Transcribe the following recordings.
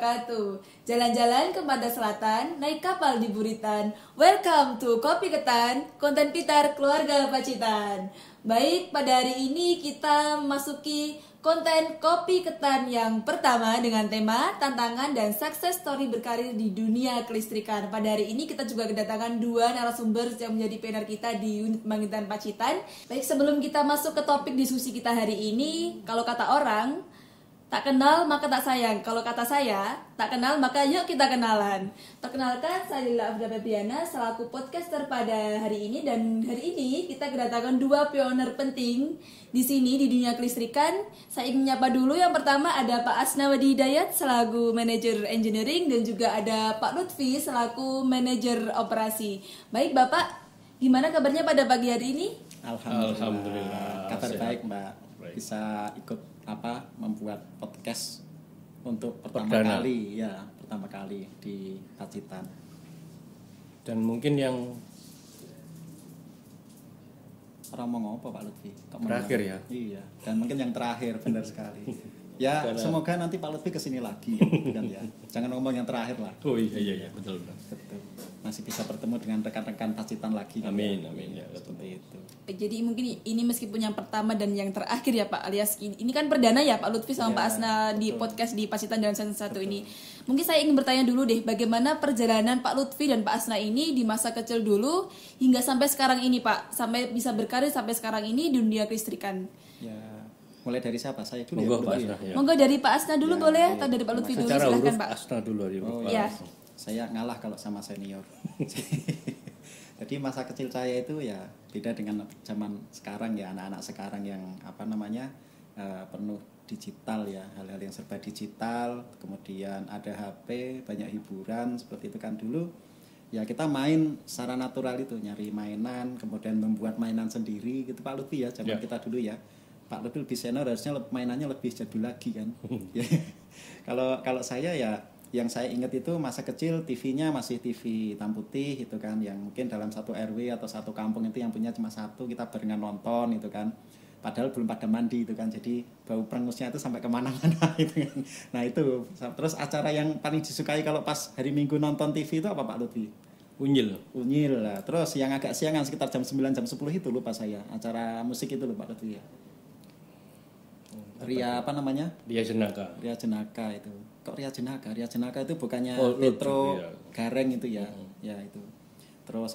wabarakatuh. Jalan-jalan ke Pantai Selatan, naik kapal di Buritan. Welcome to Kopi Ketan, konten pintar keluarga Pacitan. Baik, pada hari ini kita memasuki konten Kopi Ketan yang pertama dengan tema tantangan dan sukses story berkarir di dunia kelistrikan. Pada hari ini kita juga kedatangan dua narasumber yang menjadi pioner kita di unit pembangkitan Pacitan. Baik, sebelum kita masuk ke topik diskusi kita hari ini, kalau kata orang, tak kenal maka tak sayang. Kalau kata saya, tak kenal maka yuk kita kenalan. Perkenalkan, saya Lila Afda Febriana selaku podcaster pada hari ini. Dan hari ini kita kedatangan dua pioner penting di sini di dunia kelistrikan. Saya ingin menyapa dulu. Yang pertama ada Pak Asnawadi Hidayat selaku manajer engineering, dan juga ada Pak Lutfi selaku manajer operasi. Baik Bapak, gimana kabarnya pada pagi hari ini? Alhamdulillah. Kabar baik Mbak. Bisa ikut membuat podcast untuk pertama kali di Pacitan. Dan mungkin yang orang mau ngapa Pak Lutfi? terakhir ya. Iya. Dan mungkin yang terakhir, benar sekali. Ya, semoga nanti Pak Lutfi kesini lagi kan ya. Jangan ngomong yang terakhir lah. Oh iya betul. Masih bisa bertemu dengan rekan-rekan Pacitan lagi. Amin ya. Seperti itu. Jadi mungkin ini meskipun yang pertama dan yang terakhir ya Pak, alias ini kan perdana ya Pak Lutfi sama Pak Asna di podcast di Pacitan dan satu ini. Mungkin saya ingin bertanya dulu deh, bagaimana perjalanan Pak Lutfi dan Pak Asna ini di masa kecil dulu hingga sampai sekarang ini Pak, sampai bisa berkarir sampai sekarang ini di dunia kelistrikan. Ya, mulai dari siapa? Saya dulu. Monggo Pak Asna ya. Monggo dari Pak Asna dulu boleh atau dari Pak Lutfi dulu, Secara silahkan huruf Pak. Asna dulu dari Pak. Ya. Saya ngalah kalau sama senior. Jadi masa kecil saya itu ya beda dengan zaman sekarang ya, anak-anak sekarang yang penuh digital ya, hal-hal yang serba digital, kemudian ada HP, banyak hiburan seperti itu kan. Dulu ya kita main secara natural itu, nyari mainan, kemudian membuat mainan sendiri gitu Pak Lutfi ya, zaman kita dulu ya. Pak Lutfi lebih senior, harusnya mainannya lebih jadul lagi kan. Kalau saya ya, yang saya ingat itu masa kecil TV-nya masih TV hitam putih itu kan, yang mungkin dalam satu RW atau satu kampung itu yang punya cuma satu, kita barengan nonton itu kan, padahal belum pada mandi itu kan, jadi bau prengusnya itu sampai kemana-mana itu kan. Nah itu, terus acara yang paling disukai kalau pas hari Minggu nonton TV itu apa Pak Lutfi? Unyil lah. Terus yang agak siangan sekitar jam 9, jam 10 itu lupa saya, acara musik itu lupa Lutfi ya. Ria Jenaka itu. Kok Ria Jenaka? Ria Jenaka itu bukannya Petro Gareng itu ya. Ya itu. Terus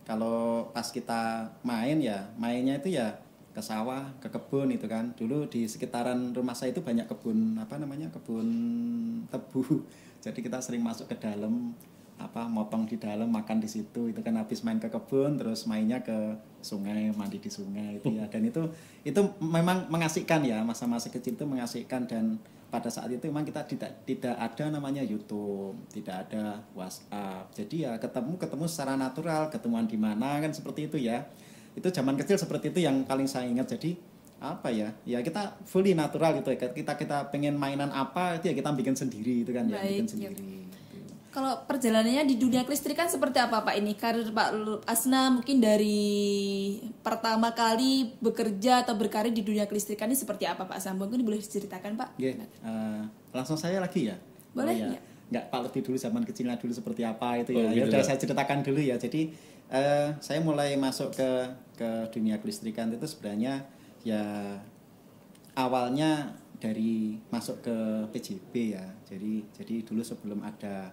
kalau pas kita main ya, mainnya itu ya ke sawah, ke kebun itu kan. Dulu di sekitaran rumah saya itu banyak kebun kebun tebu. Jadi kita sering masuk ke dalam, motong di dalam, makan di situ itu kan, habis main ke kebun terus mainnya ke sungai, mandi di sungai itu ya. Dan itu memang mengasihkan ya, masa-masa kecil itu mengasihkan. Dan pada saat itu memang kita tidak ada namanya YouTube, tidak ada WhatsApp. Jadi ya ketemu secara natural, ketemuan di mana kan seperti itu ya. Itu zaman kecil seperti itu yang paling saya ingat. Jadi ya kita fully natural gitu ya. Kita pengen mainan apa itu ya kita bikin sendiri itu kan. Baik, ya bikin sendiri. Kalau perjalanannya di dunia kelistrikan seperti apa Pak ini? Karir Pak Asna mungkin dari pertama kali bekerja atau berkarir di dunia kelistrikan ini seperti apa Pak Asna? Mungkin boleh diceritakan Pak? Langsung saya lagi ya? Boleh ya? Nggak, Pak Lutfi dulu zaman kecilnya dulu seperti apa itu ya. Ya udah saya ceritakan dulu ya. Jadi saya mulai masuk ke dunia kelistrikan itu sebenarnya ya awalnya dari masuk ke PJB ya. Jadi dulu sebelum ada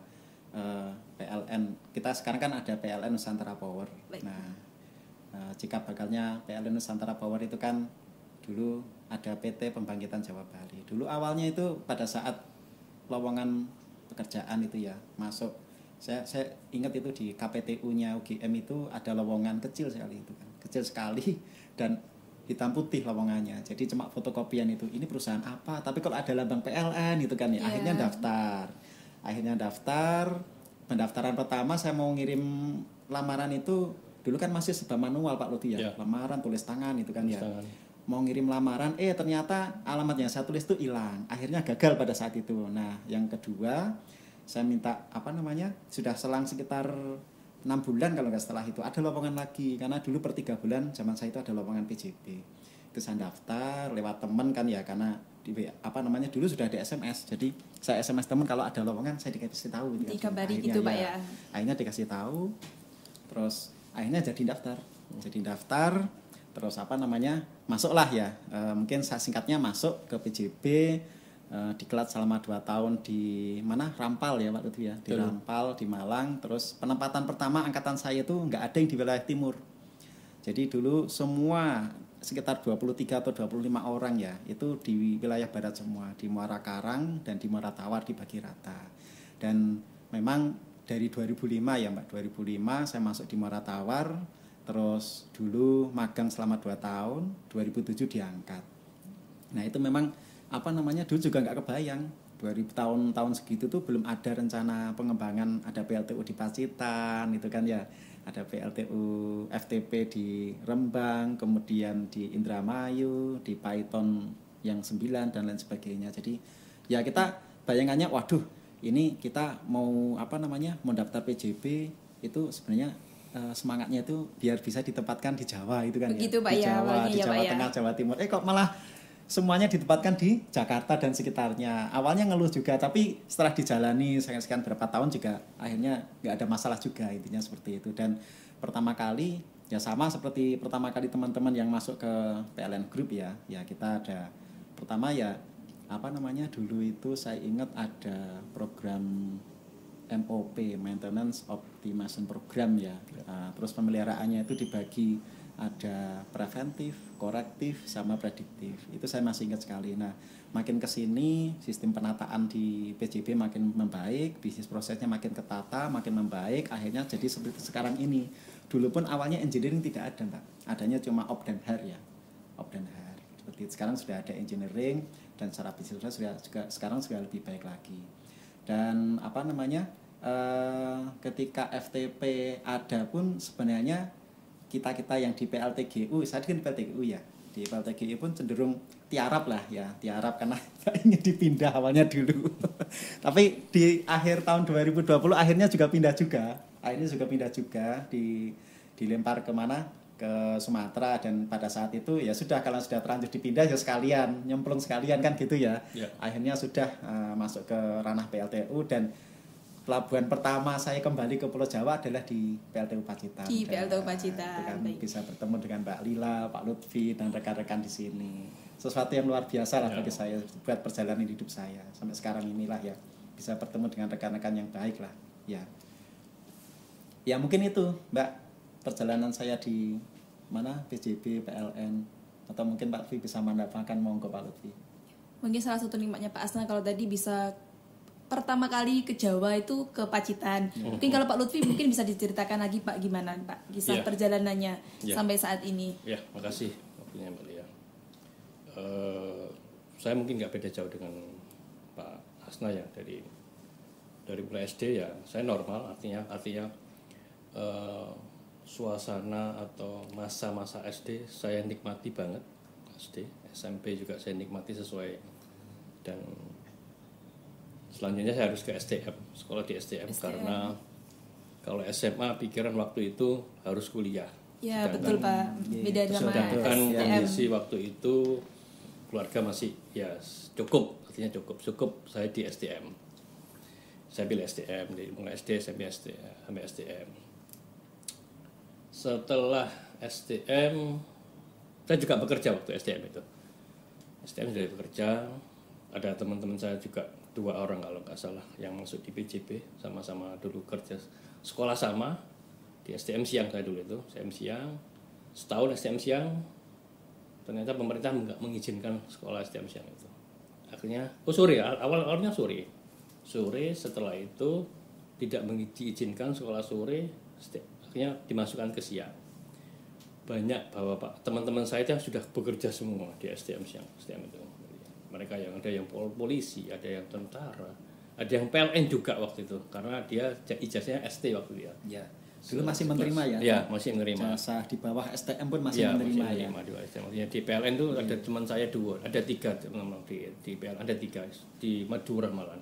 PLN, kita sekarang kan ada PLN Nusantara Power. Baik. Nah, cikal bakalnya PLN Nusantara Power itu kan dulu ada PT Pembangkitan Jawa Bali. Dulu awalnya itu pada saat lowongan pekerjaan itu ya masuk, saya ingat itu di KPTU-nya UGM itu ada lowongan kecil sekali itu kan, kecil sekali dan hitam putih lowongannya. Jadi cuma fotokopian itu. Ini perusahaan apa? Tapi kalau ada lambang PLN gitu kan ya. Akhirnya daftar. Pendaftaran pertama saya mau ngirim lamaran itu dulu kan masih serba manual Pak Lutfi ya. Lamaran tulis tangan itu kan ya. Mau ngirim lamaran, ternyata alamatnya saya tulis itu hilang. Akhirnya gagal pada saat itu. Nah, yang kedua saya minta sudah selang sekitar 6 bulan kalau nggak, setelah itu ada lowongan lagi, karena dulu per 3 bulan zaman saya itu ada lowongan PJB. Itu saya daftar lewat teman kan ya, karena dulu sudah ada SMS. Jadi saya SMS teman kalau ada lowongan saya dikasih tahu gitu. Dikabari gitu Pak ya. Akhirnya dikasih tahu. Terus akhirnya jadi daftar. Terus masuklah ya. Mungkin saya singkatnya masuk ke PJB, diklat selama 2 tahun di mana Rampal ya waktu itu ya, di Rampal di Malang. Terus penempatan pertama angkatan saya itu nggak ada yang di wilayah timur. Jadi dulu semua sekitar 23 atau 25 orang ya, itu di wilayah barat semua, di Muara Karang dan di Muara Tawar dibagi rata. Dan memang dari 2005 ya Mbak, 2005 saya masuk di Muara Tawar, terus dulu magang selama 2 tahun, 2007 diangkat. Nah itu memang dulu juga nggak kebayang, 2000 tahun segitu tuh belum ada rencana pengembangan, ada PLTU di Pacitan itu kan ya, ada PLTU FTP di Rembang, kemudian di Indramayu, di Paiton yang 9 dan lain sebagainya. Jadi ya kita bayangannya waduh, ini kita mau mau daftar PJB itu sebenarnya semangatnya itu biar bisa ditempatkan di Jawa itu kan. Begitu, ya. Pak, Di ya, Jawa, di ya, Jawa Pak, Tengah, Jawa Timur. Kok malah semuanya ditempatkan di Jakarta dan sekitarnya. Awalnya ngeluh juga, tapi setelah dijalani sekian berapa tahun juga akhirnya nggak ada masalah juga, intinya seperti itu. Dan pertama kali ya sama seperti pertama kali teman-teman yang masuk ke PLN Group ya kita ada pertama ya dulu itu saya ingat ada program MOP, Maintenance Optimization Program ya. Terus pemeliharaannya itu dibagi ada preventif, korektif, sama prediktif. Itu saya masih ingat sekali. Nah, makin kesini sistem penataan di PJB makin membaik, bisnis prosesnya makin ketata, makin membaik. Akhirnya jadi seperti sekarang ini. Dulu pun awalnya engineering tidak ada, Mbak. Adanya cuma op dan har ya, op dan har. Seperti sekarang sudah ada engineering dan secara bisnis sekarang sudah lebih baik lagi. Dan ketika FTP ada pun sebenarnya kita yang di PLTGU, saya kan di PLTGU ya, di PLTGU pun cenderung tiarap karena ingin dipindah awalnya dulu. Tapi di akhir tahun 2020 akhirnya pindah juga, dilempar kemana, ke Sumatera. Dan pada saat itu ya sudah, kalau sudah terlanjur dipindah ya sekalian nyemplung sekalian kan gitu ya. Akhirnya sudah masuk ke ranah PLTU, dan pelabuhan pertama saya kembali ke Pulau Jawa adalah di PLTU Pacitan. Di PLTU Pacitan. Kan bisa bertemu dengan Mbak Lila, Pak Lutfi dan rekan-rekan di sini. Sesuatu yang luar biasa lah bagi saya buat perjalanan hidup saya sampai sekarang inilah ya, bisa bertemu dengan rekan-rekan yang baik lah ya. Ya mungkin itu Mbak perjalanan saya di PJB, PLN, atau mungkin Pak Lutfi bisa menambahkan, monggo Pak Lutfi. Mungkin salah satu nikmatnya Pak Asna kalau tadi bisa pertama kali ke Jawa itu ke Pacitan. Mungkin kalau Pak Lutfi mungkin bisa diceritakan lagi Pak, gimana Pak kisah perjalanannya sampai saat ini. Ya, makasih waktunya Mbak Lia. Saya mungkin nggak beda jauh dengan Pak Asna ya, dari mulai SD ya saya normal, artinya suasana atau masa-masa SD saya nikmati banget. SD, SMP juga saya nikmati sesuai, dan selanjutnya saya harus ke STM, sekolah di STM. Karena kalau SMA pikiran waktu itu harus kuliah. Ya betul Pak, beda sama sedangkan STM. kondisi waktu itu keluarga masih ya cukup, artinya cukup saya di STM. Saya pilih STM, mulai SD sampai STM. Setelah STM, saya juga bekerja waktu STM itu. STM sudah bekerja, ada teman-teman saya juga 2 orang kalau nggak salah yang masuk di PJB, sama-sama dulu kerja sekolah sama di STM siang. Saya dulu itu STM siang, setahun STM siang, ternyata pemerintah nggak mengizinkan sekolah STM siang itu. Akhirnya awalnya sore, setelah itu tidak diizinkan sekolah sore, akhirnya dimasukkan ke siang. Banyak bapak teman-teman saya yang sudah bekerja semua di STM siang, STM itu. Mereka yang ada yang polisi, ada yang tentara, ada yang PLN juga waktu itu, karena dia ijazahnya ST waktu dia. Ya. Dulu masih menerima ya? Ya, masih menerima. Jasa di bawah STM pun masih menerima ya? Di bawah STM. Di PLN itu ada teman saya 2, ada 3 teman di PLN, ada 3 di Madura malah.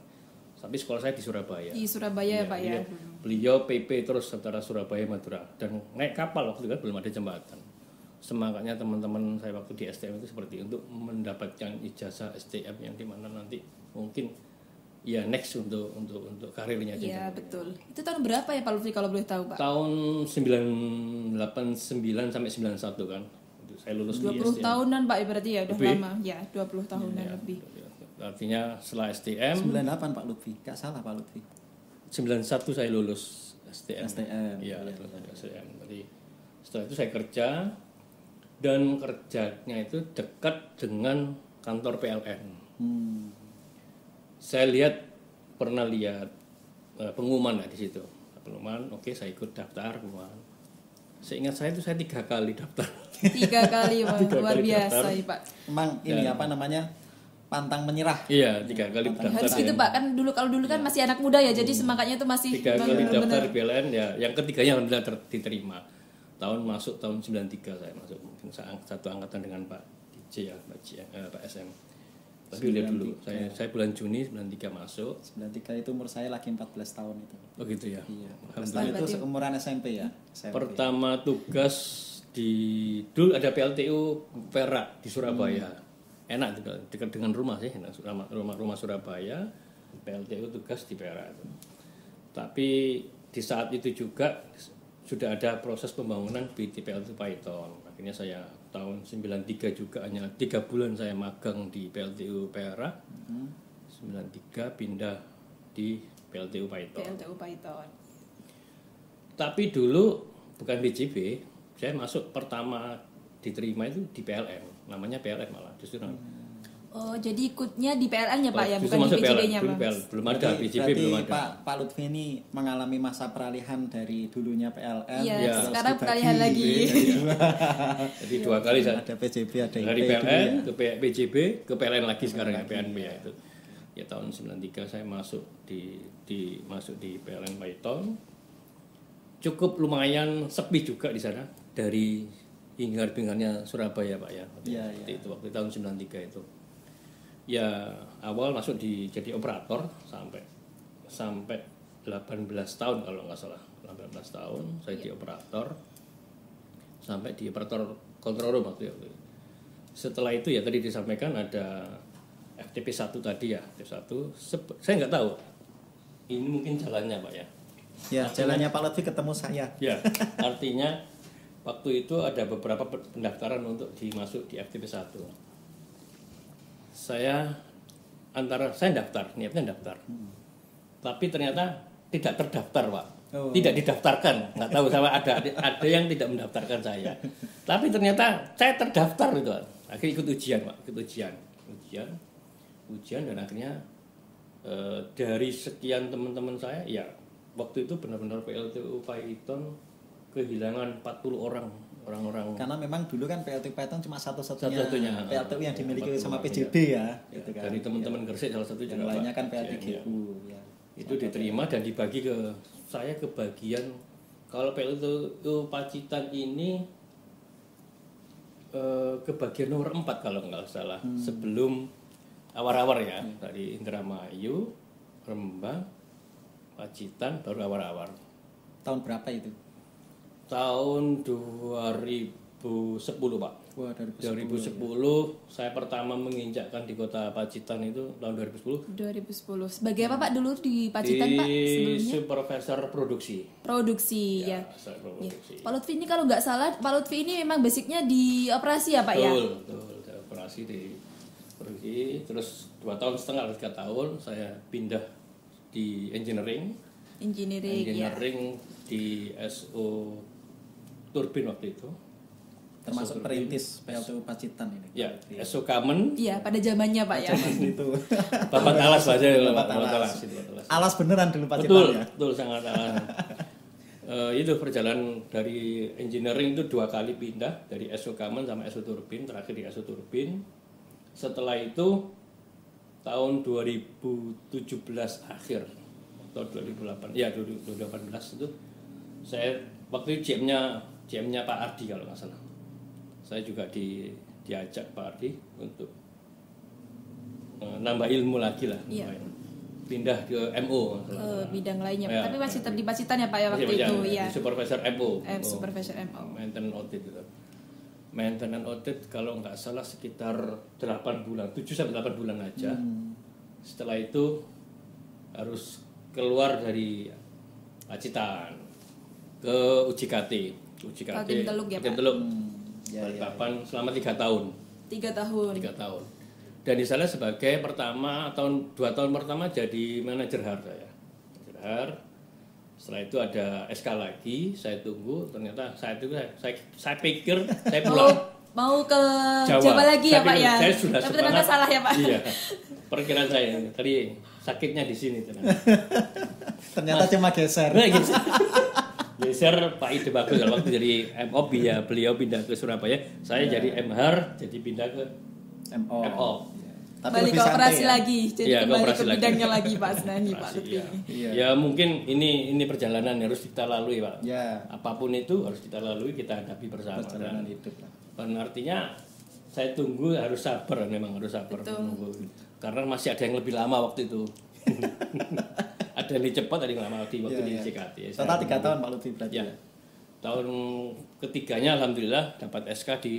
Tapi sekolah saya di Surabaya. Di Surabaya ya, Pak ya. Beliau PP terus antara Surabaya Madura, dan naik kapal waktu itu kan belum ada jembatan. semangatnya teman-teman saya waktu di STM itu seperti untuk mendapatkan ijazah STM yang dimana nanti mungkin ya next untuk karirnya. Iya betul. Itu tahun berapa ya Pak Lutfi kalau boleh tahu Pak? Tahun 989 sampai 91 kan. Saya lulus 20 di STM. tahunan Pak berarti ya udah Lebih. lama. Ya 20 tahunan lebih. Artinya setelah STM 98 Pak Lutfi, gak salah Pak Lutfi. 91 saya lulus STM. STM. Iya, STM. Jadi setelah itu saya kerja dan kerjanya itu dekat dengan kantor PLN. Saya pernah lihat pengumuman di situ. Pengumuman, oke saya ikut daftar pengumuman. Seingat saya itu saya 3 kali daftar. 3 kali Pak, 3 luar kali biasa daftar. ya Pak. Emang ini apa namanya? Pantang menyerah. Iya, 3 kali daftar. Harus gitu Pak, kan kalau dulu kan masih anak muda ya, jadi semangatnya itu masih 3 kali bener-bener. daftar di PLN ya, yang ketiganya alhamdulillah diterima. Tahun 93 saya masuk, mungkin satu angkatan dengan Pak DJ ya, Pak SM. Tapi udah dulu, saya bulan Juni 93 masuk. 93 itu umur saya lagi 14 tahun itu. Oh gitu ya. Iya. Alhamdulillah. Itu seumuran SMP ya. SMP. Pertama tugas dulu ada PLTU Perak di Surabaya. Enak juga, dekat dengan rumah sih, rumah Surabaya. PLTU tugas di Perak. Tapi di saat itu juga sudah ada proses pembangunan di PLTU Python. Akhirnya saya tahun 93 juga hanya 3 bulan saya magang di PLTU Perak. 93 pindah di PLTU Python. PLTU Python. Tapi dulu bukan BJB, saya masuk pertama diterima itu di PLN, namanya PLN malah justru. Oh, jadi ikutnya di PLN ya Pak ya, Justru bukan di masuk PJB-nya dulu Pak. belum ada BJB Berarti belum ada. Pak Lutfi ini mengalami masa peralihan dari dulunya PLN. Iya, Ya. sekarang terus peralihan dibagi. lagi. Jadi 2 kali saya Ada PJB, ada dari IP dulu PLN ya. ke PJB ke PLN lagi sekarang ya PNP ya itu. Ya tahun 93 saya masuk masuk di PLN Python. Cukup lumayan sepi juga di sana dari hingar-bingarnya Surabaya Pak ya. Iya, Itu waktu tahun 93 itu. Ya awal masuk jadi operator sampai 18 tahun kalau nggak salah, 18 tahun saya di operator sampai di operator control room waktu itu. Setelah itu ya tadi disampaikan ada FTP 1 tadi ya, FTP 1 saya nggak tahu ini mungkin jalannya Pak ya. Ya, jalannya Pak Lutfi ketemu saya. Ya, artinya waktu itu ada beberapa pendaftaran untuk dimasuk di FTP 1. Saya daftar, niatnya daftar. Tapi ternyata tidak terdaftar, Pak. Oh. Tidak didaftarkan. Nggak tahu sama ada yang tidak mendaftarkan saya. Tapi ternyata saya terdaftar gitu, Pak. Akhirnya ikut ujian, Pak. Ikut ujian dan akhirnya dari sekian teman-teman saya, ya waktu itu benar-benar PLTU Python kehilangan 40 orang. Karena memang dulu kan PLTU Python cuma satu-satunya Satu-satunya. PLTU yang dimiliki sama PJB ya, gitu kan. Dari teman-teman Gresik salah satu Yang juga lainnya Pak. kan PLTGU Ya, ya. itu diterima dan dibagi ke saya ke bagian kalau PLTU Pacitan ini ke bagian nomor 4 kalau nggak salah sebelum awar-awar ya dari Indramayu, Rembang, Pacitan baru awar-awar. Tahun berapa itu? Tahun 2010 Pak. Wah, 2010 saya pertama menginjakkan di kota Pacitan itu tahun 2010 2010. Sebagai apa Pak dulu di Pacitan Pak di sebelumnya? supervisor produksi. Produksi ya. Saya Ya. produksi. Pak Lutfi ini kalau nggak salah, Pak Lutfi ini memang basicnya di operasi ya Pak ya? Betul. Saya operasi di produksi, terus 2 tahun setengah 3 tahun saya pindah di engineering Engineering ya. di SO Turbin waktu itu. Termasuk perintis PLTU Pacitan ini. Ya, SO Kamen. Iya, pada zamannya Pak ya. Itu. Babat alas bahasa Babat alas. Alas beneran dulu Pacitan ya. Betul sangat alas. Itu perjalanan dari engineering itu 2 kali pindah dari SO Kamen sama SO Turbin, terakhir di SO Turbin. Setelah itu tahun 2017 akhir atau 2018 itu saya waktu itu GM-nya Pak Ardi kalau nggak salah. Saya juga diajak Pak Ardi untuk nambah ilmu lagi lah. Iya. Pindah ke MO Ke bidang lainnya. Ya. Tapi masih tetap di Pacitan ya Pak ya waktu Masih itu banyak, ya. Supervisor MO. Supervisor MO. Maintenance audit gitu. maintenance audit kalau nggak salah sekitar 8 bulan, 7-8 bulan aja. Setelah itu harus keluar dari Pacitan ke UJKT. Kaltim Teluk ya, Pak? Teluk. Ya, Balikpapan selama 3 tahun. 3 tahun. 3 tahun. Dan di sana sebagai 2 tahun pertama jadi manajer HAR saya. Manajer HAR. Setelah itu ada SK lagi, saya tunggu. Ternyata saya pikir saya pulang Mau ke Jawa lagi ya, Saya Pak pikir ya? Saya sudah Tapi ternyata salah ya, Pak? Iya. Perkiraan saya tadi sakitnya di sini ternyata. Ternyata cuma geser. Nah, gitu. Geser Pak Ide bagus waktu jadi MOB ya, beliau pindah ke Surabaya, saya jadi MHAR, jadi pindah ke MO. MO. Tapi Balik lebih ke santai operasi ya. lagi, jadi Iya, kembali kooperasi ke lagi. bidangnya lagi Pak Asnani, Pak Operasi, Lutfi. iya. Iya. Ya mungkin ini perjalanan yang harus kita lalui Pak. Ya. Apapun itu harus kita lalui, kita hadapi bersama. Perjalanan Dan hidup lah. artinya saya tunggu harus sabar, memang harus sabar menunggu. Karena masih ada yang lebih lama waktu itu. Ada yang lebih cepat, ada yang lama waktu Iya, di iya. JKT. Total 3 tahun Pak Lutfi berarti Ya. ya. Tahun ketiganya alhamdulillah dapat SK di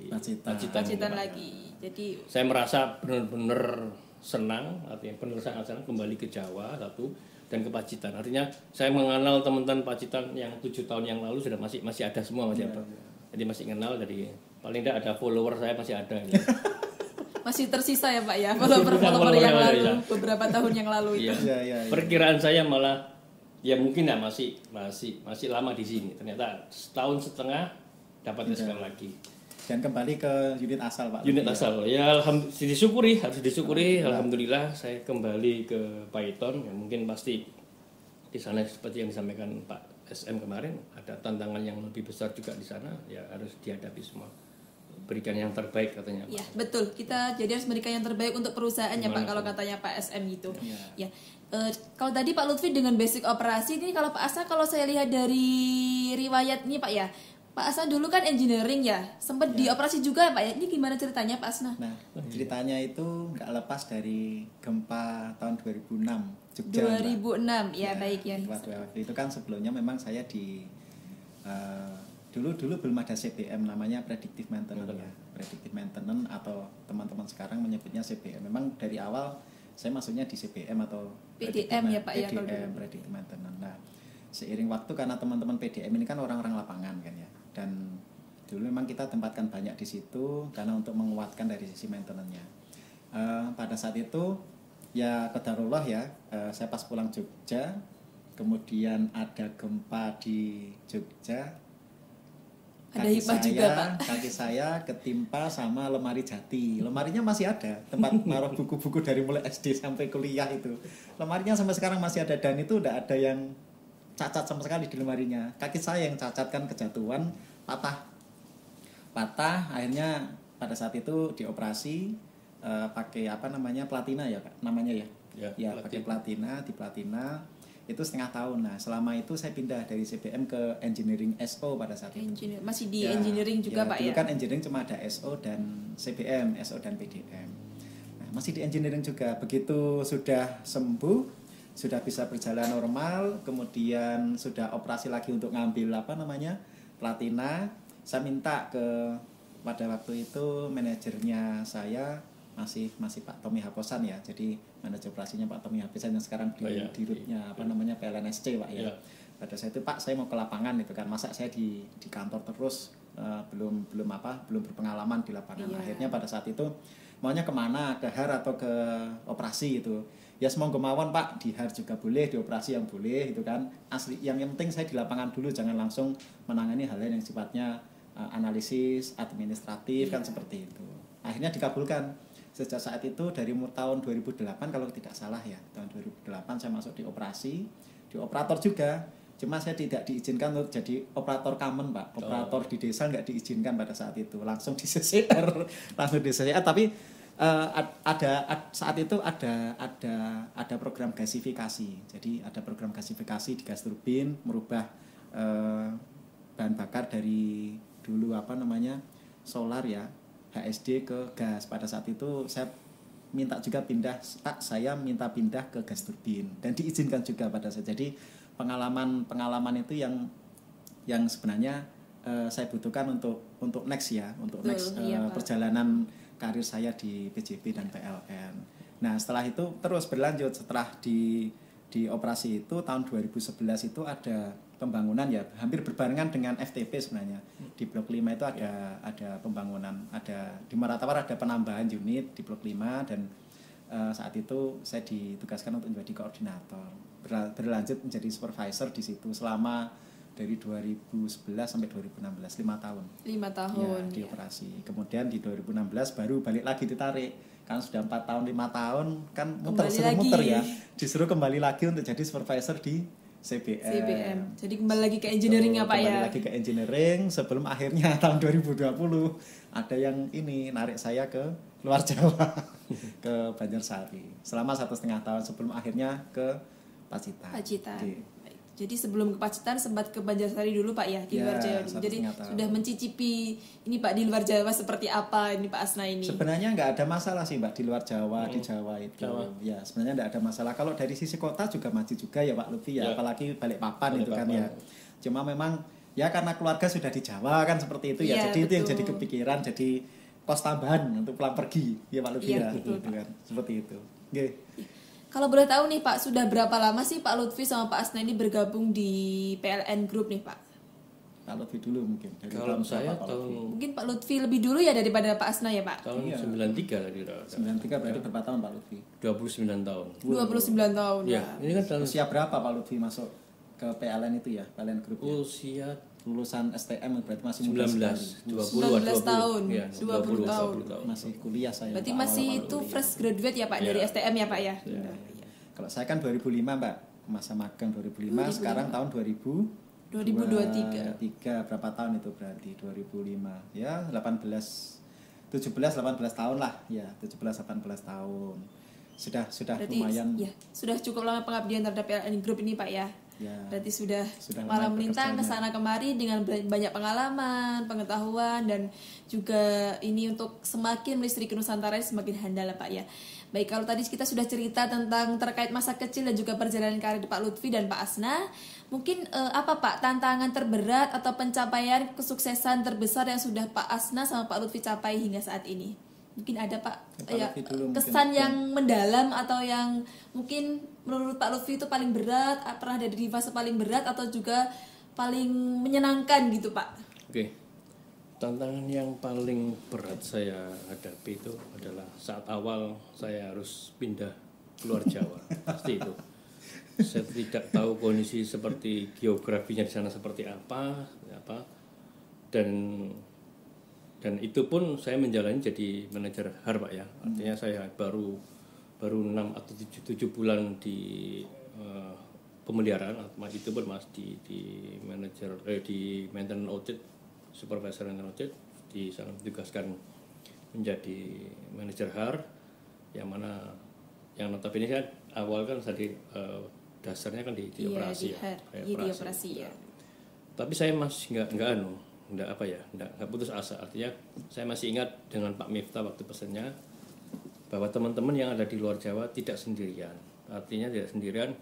Pacitan lagi. Jadi Saya merasa benar-benar senang, artinya benar sangat senang kembali ke Jawa satu dan ke Pacitan. Artinya saya mengenal teman-teman Pacitan yang 7 tahun yang lalu sudah masih ada semua masih apa. Jadi masih kenal, jadi paling tidak ada follower saya masih ada. Gitu. masih tersisa ya Pak ya, follower yang lalu, ya. beberapa tahun yang lalu itu. Iya. Iya. Perkiraan saya malah ya mungkin ya masih lama di sini. Ternyata setahun setengah dapat SK lagi. Dan kembali ke unit asal Pak. Unit Lutfi, asal ya harus disyukuri alhamdulillah saya kembali ke Python. Ya, mungkin pasti di sana seperti yang disampaikan Pak SM kemarin ada tantangan yang lebih besar juga di sana, ya harus dihadapi semua, berikan yang terbaik katanya Pak. Ya betul, kita jadi harus memberikan yang terbaik untuk perusahaannya Pak, kalau katanya Pak SM gitu. Ya. Kalau tadi Pak Lutfi dengan basic operasi ini, kalau Pak Asa kalau saya lihat dari riwayat ini Pak ya, Pak Asa dulu kan engineering ya, sempat di operasi juga Pak ya. Ini gimana ceritanya Pak Asna? Nah, ceritanya itu nggak lepas dari gempa tahun 2006 Jogja. 2006 ya, baik ya. Waktu itu kan sebelumnya memang saya di dulu belum ada CPM, namanya predictive maintenance ya. Predictive maintenance atau teman-teman sekarang menyebutnya CPM. Memang dari awal saya masuknya di CPM atau PDM ya Pak ya, kalau PDM, predictive maintenance. Nah, seiring waktu karena teman-teman PDM ini kan orang-orang lapangan kan ya, dan dulu memang kita tempatkan banyak di situ karena untuk menguatkan dari sisi maintenance-nya. Pada saat itu ya qadarullah ya, saya pas pulang Jogja, kemudian ada gempa di Jogja. Ada hikmah juga Pak. Kaki saya ketimpa sama lemari jati. Lemarinya masih ada, tempat naruh buku-buku dari mulai SD sampai kuliah itu. Lemarinya sampai sekarang masih ada, dan itu udah ada yang cacat sama sekali di lemarinya. Kaki saya yang cacat kan kejatuhan, patah. Akhirnya pada saat itu dioperasi pakai apa namanya, platina ya Kak, namanya ya. Ya pakai platina, di platina itu setengah tahun. Nah selama itu saya pindah dari CPM ke engineering SO pada saat itu. Masih di engineering juga Pak dulu ya. kan engineering cuma ada SO dan CPM, SO dan PDM. Nah, masih di engineering juga. Begitu sudah sembuh, sudah bisa berjalan normal, kemudian sudah operasi lagi untuk ngambil apa namanya, platina. Saya minta pada waktu itu manajernya saya masih Pak Tommy Haposan ya, jadi manajer operasinya Pak Tommy Haposan yang sekarang di rootnya apa namanya PLNSC Pak ya. Pada saat itu Pak, saya mau ke lapangan itu kan, masa saya di kantor terus, belum berpengalaman di lapangan. Akhirnya pada saat itu maunya kemana, ke HAR atau ke operasi itu. Ya semua kemauan Pak, di HAR juga boleh, di operasi yang boleh itu kan. Asli yang penting saya di lapangan dulu, jangan langsung menangani hal-hal yang sifatnya analisis administratif kan, seperti itu. Akhirnya dikabulkan. Sejak saat itu dari tahun 2008 kalau tidak salah ya, tahun 2008 saya masuk di operasi, di operator juga. Cuma saya tidak diizinkan untuk jadi operator common Pak. Operator di desa nggak diizinkan pada saat itu, langsung di CCR, tapi saat itu ada program gasifikasi. Jadi ada program gasifikasi di gas turbin, merubah bahan bakar dari dulu apa namanya, solar ya, HSD ke gas. Pada saat itu saya minta juga saya minta pindah ke gas turbin dan diizinkan juga pada saat. Jadi pengalaman itu yang sebenarnya saya butuhkan untuk next ya, untuk Betul, next iya, Pak. perjalanan karir saya di PJB dan PLN. Nah setelah itu terus berlanjut, setelah di operasi itu tahun 2011 itu ada pembangunan ya, hampir berbarengan dengan FTP sebenarnya. Di Blok 5 itu ada pembangunan, ada di Maratawar ada penambahan unit di Blok 5 dan saat itu saya ditugaskan untuk menjadi koordinator. Berlanjut menjadi supervisor di situ selama dari 2011 sampai 2016, 5 tahun. 5 tahun. Ya, di operasi. Kemudian di 2016 baru balik lagi ditarik. Kan sudah 4 tahun, 5 tahun kan muter ya. Disuruh kembali lagi untuk jadi supervisor di CBM. Jadi kembali lagi ke engineering ya Pak ya. Kembali lagi ke engineering sebelum akhirnya tahun 2020 ada yang ini narik saya ke luar Jawa ke Banjarsari selama 1,5 tahun sebelum akhirnya ke Pacitan. Baik. Jadi sebelum ke Pacitan sempat ke Banjarsari dulu Pak ya di luar Jawa. Jadi sudah mencicipi ini Pak di luar Jawa seperti apa ini Pak Asna ini. Sebenarnya nggak ada masalah sih Mbak di luar Jawa, di Jawa itu. Ya sebenarnya nggak ada masalah. Kalau dari sisi kota juga maju juga ya Pak Lutfi ya, apalagi Balikpapan itu kan ya. Cuma memang ya karena keluarga sudah di Jawa kan seperti itu ya. Jadi betul. Itu yang jadi kepikiran, jadi pos tambahan untuk pulang pergi ya Pak Lutfi ya. Betul, gitu kan. Seperti itu. Okay. Kalau boleh tahu nih Pak, sudah berapa lama sih Pak Lutfi sama Pak Asna ini bergabung di PLN Group nih Pak? Pak Lutfi dulu mungkin. Dari kalau saya tahun... Mungkin Pak Lutfi lebih dulu ya daripada Pak Asna ya Pak? Tahun 93 tadi. 93 berarti berapa tahun Pak Lutfi? 29 tahun. 29 tahun ya. Ini kan tahun... Usia berapa Pak Lutfi masuk ke PLN itu ya, PLN Group ya? Usia lulusan STM berarti masih 19 tahun. Ya, 20 tahun. Masih kuliah saya. Berarti masih itu fresh graduate ya Pak dari STM ya Pak ya? Kalau saya kan 2005 Mbak, masa magang 2005, sekarang tahun 2023 berapa tahun itu berarti 2005 ya 18 tahun lah ya 17-18 tahun sudah berarti, lumayan ya sudah cukup lama pengabdian terhadap PLN Group ini Pak ya. Berarti sudah malam melintang ke sana kemari dengan banyak pengalaman, pengetahuan dan juga ini untuk semakin melistriki Nusantara semakin handal Pak ya. Baik, kalau tadi kita sudah cerita tentang terkait masa kecil dan juga perjalanan karir Pak Lutfi dan Pak Asna, mungkin apa Pak tantangan terberat atau pencapaian kesuksesan terbesar yang sudah Pak Asna sama Pak Lutfi capai hingga saat ini? Mungkin ada Pak ya, kesan yang mendalam atau yang mungkin menurut Pak Lutfi itu paling berat, pernah ada di fase paling berat atau juga paling menyenangkan gitu Pak? Oke. Tantangan yang paling berat saya hadapi itu adalah saat awal saya harus pindah keluar Jawa. Pasti itu. Saya tidak tahu kondisi seperti geografinya di sana seperti apa dan itu pun saya menjalani jadi manajer HAR Pak ya. Artinya saya baru 6 atau 7 bulan di pemeliharaan, itu pun masih di manajer di maintenance audit, supervisor maintenance audit, di sana ditugaskan menjadi manajer HAR yang mana yang notabene kan awal kan tadi dasarnya kan di operasi di operasi ya. Tapi saya masih nggak putus asa. Artinya saya masih ingat dengan Pak Miftah waktu pesannya bahwa teman-teman yang ada di luar Jawa tidak sendirian. Artinya tidak sendirian,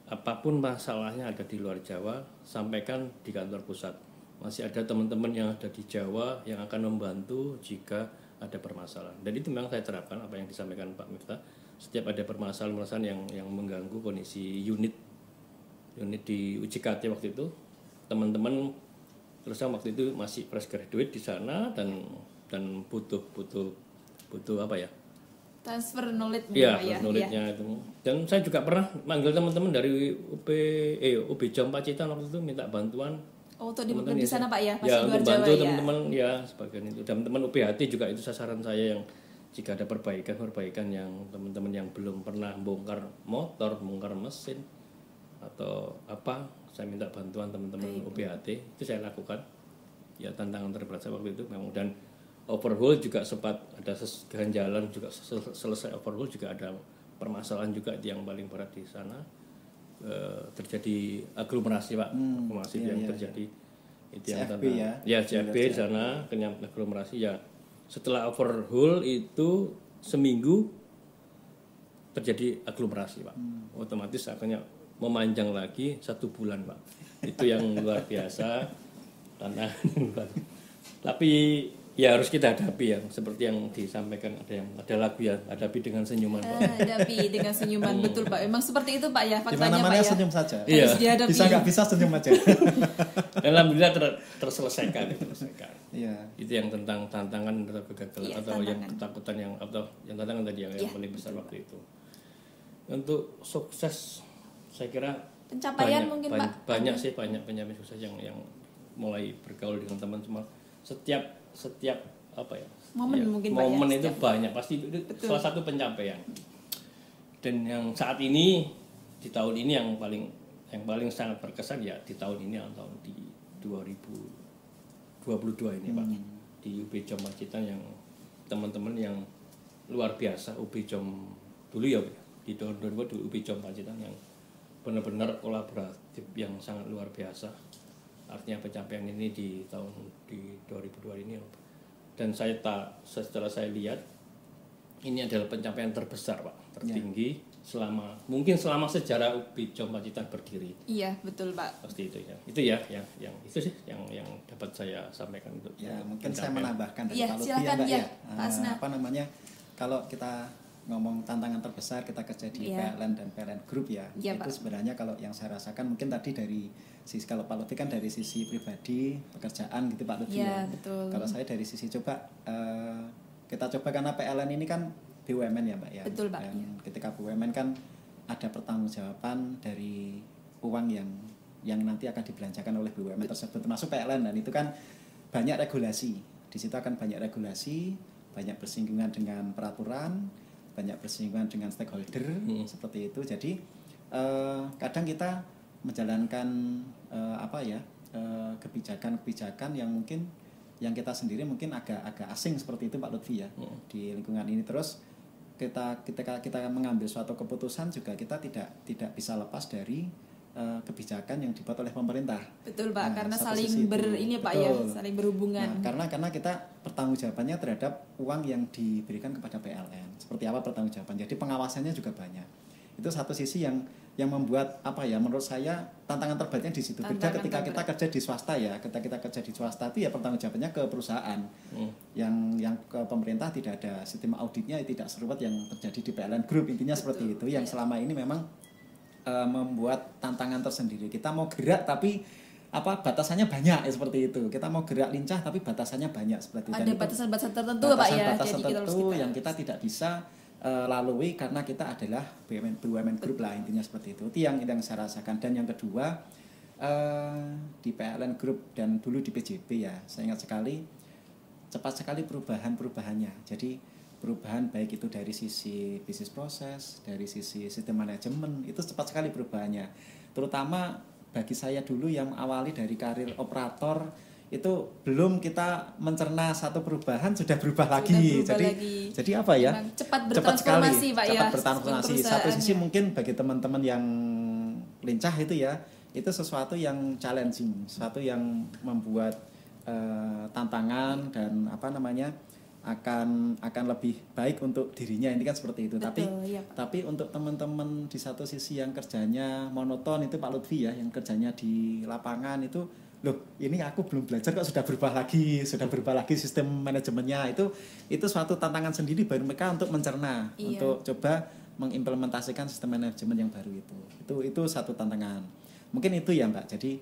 apapun masalahnya ada di luar Jawa, sampaikan di kantor pusat. Masih ada teman-teman yang ada di Jawa yang akan membantu jika ada permasalahan. Dan itu memang saya terapkan apa yang disampaikan Pak Miftah. Setiap ada permasalahan yang mengganggu kondisi unit di UJKT waktu itu, teman-teman terus waktu itu masih fresh graduate di sana dan butuh apa ya? Transfer knowledge knowledge-nya itu. Dan saya juga pernah manggil teman-teman dari UB Jam Pacitan waktu itu minta bantuan. Untuk di sana Pak ya, masih di luar Jawa ya. Teman-teman ya sebagian itu. Dan teman UPHT juga itu sasaran saya yang jika ada perbaikan yang teman-teman yang belum pernah bongkar motor, bongkar mesin atau apa, saya minta bantuan teman-teman UPHT, itu saya lakukan. Ya tantangan terberat saya waktu itu memang, dan overhaul juga sempat ada ganjalan juga selesai overhaul juga ada permasalahan juga yang paling berat di sana. Terjadi aglomerasi Pak, aglomerasi yang terjadi itu yang CFB di sana kenyam aglomerasi ya. Setelah overhaul itu seminggu terjadi aglomerasi Pak, otomatis akhirnya memanjang lagi 1 bulan Pak. Itu yang luar biasa. tantangan. Tapi ya harus kita hadapi ya, seperti yang disampaikan ada lagu ya, hadapi dengan senyuman Pak. Hadapi dengan senyuman, betul Pak. Emang seperti itu Pak ya, faktanya Pak Dimana-mana ya. senyum saja. Iya. Harus dihadapi. Bisa nggak bisa senyum aja. Dan alhamdulillah terselesaikan. Iya. Itu yang tentang tantangan atau kegagalan Iya, atau yang tantangan. ketakutan yang tantangan tadi yang Iya. paling besar waktu itu. Untuk sukses saya kira Pencapaian mungkin, Pak. banyak sih banyak pencapaian sukses yang mulai bergaul dengan teman-teman setiap apa ya Momen mungkin, Pak, ya, momen itu setiap- banyak pasti itu salah satu pencapaian. Dan yang saat ini di tahun ini yang paling sangat berkesan ya di tahun ini atau di 2022 ini Pak, di UB Jom Pacitan yang teman-teman yang luar biasa. UB Jom dulu ya di tahun 2022 UB Jom Pacitan yang benar-benar kolaboratif yang sangat luar biasa. Artinya pencapaian ini di 2002 ini, dan setelah saya lihat ini adalah pencapaian terbesar Pak, tertinggi mungkin selama sejarah UB Jom Pacitan berdiri. Iya, betul Pak. Pasti itu ya. Itu ya yang itu sih yang dapat saya sampaikan untuk Ya, mungkin saya pencapaian. menambahkan dari Iya, Pak Lutfi silakan, Mbak ya, Pak Asna. Apa namanya? Kalau kita ngomong tantangan terbesar, kita kerja di Iya. PLN dan PLN Group ya. Iya, Itu Pak. sebenarnya kalau yang saya rasakan mungkin tadi dari sisi, kalau Pak Lutfi kan dari sisi pribadi, pekerjaan gitu Pak Lutfi Iya, ya. betul. Kalau saya dari sisi kita coba karena PLN ini kan BUMN ya Mbak ya. Betul, Pak, Dan iya. ketika BUMN kan ada pertanggungjawaban dari uang yang nanti akan dibelanjakan oleh BUMN tersebut, termasuk PLN, dan itu kan banyak regulasi. Di situ akan banyak regulasi, banyak bersinggungan dengan peraturan, banyak bersinggungan dengan stakeholder seperti itu. Jadi kadang kita menjalankan kebijakan-kebijakan yang mungkin yang kita sendiri mungkin agak asing seperti itu Pak Lutfi ya di lingkungan ini. Terus ketika kita mengambil suatu keputusan juga kita tidak bisa lepas dari kebijakan yang dibuat oleh pemerintah. Betul Pak, Nah, karena satu saling sisi itu. ini Pak ya, Betul. saling berhubungan. Nah, karena kita pertanggungjawabannya terhadap uang yang diberikan kepada PLN. Seperti apa pertanggungjawaban? Jadi pengawasannya juga banyak. Itu satu sisi yang membuat menurut saya tantangan terberatnya di situ. Beda Tantangan ketika kita terberat. kerja di swasta ya. Ketika kita kerja di swasta itu ya pertanggungjawabannya ke perusahaan. Yang ke pemerintah tidak ada sistem auditnya, tidak seruat yang terjadi di PLN Group. Intinya seperti itu yang selama ini memang membuat tantangan tersendiri. Kita mau gerak tapi batasannya banyak ya, seperti itu. Kita mau gerak lincah tapi batasannya banyak seperti itu. Ada batasan-batasan tertentu Pak ya. Batasan Jadi kita harus tertentu yang kita tidak bisa lalui karena kita adalah BUMN Group lah, intinya seperti itu. Itu yang saya rasakan. Dan yang kedua di PLN Group dan dulu di PJB ya, saya ingat sekali cepat sekali perubahannya. Jadi perubahan baik itu dari sisi bisnis proses, dari sisi sistem manajemen, itu cepat sekali perubahannya. Terutama bagi saya dulu yang awali dari karir operator, itu belum kita mencerna satu perubahan sudah berubah lagi. Jadi apa ya? Memang cepat bertransformasi Pak ya. Cepat bertransformasi. Satu sisi mungkin bagi teman-teman yang lincah itu ya, itu sesuatu yang challenging, sesuatu yang membuat tantangan dan akan lebih baik untuk dirinya, ini kan seperti itu. Betul, iya, Pak. Tapi untuk teman-teman di satu sisi yang kerjanya monoton itu Pak Lutfi ya, yang kerjanya di lapangan itu, loh ini aku belum belajar kok sudah berubah lagi sistem manajemennya. Itu suatu tantangan sendiri bagi mereka untuk mencerna, untuk coba mengimplementasikan sistem manajemen yang baru itu satu tantangan. Mungkin itu ya Mbak. Jadi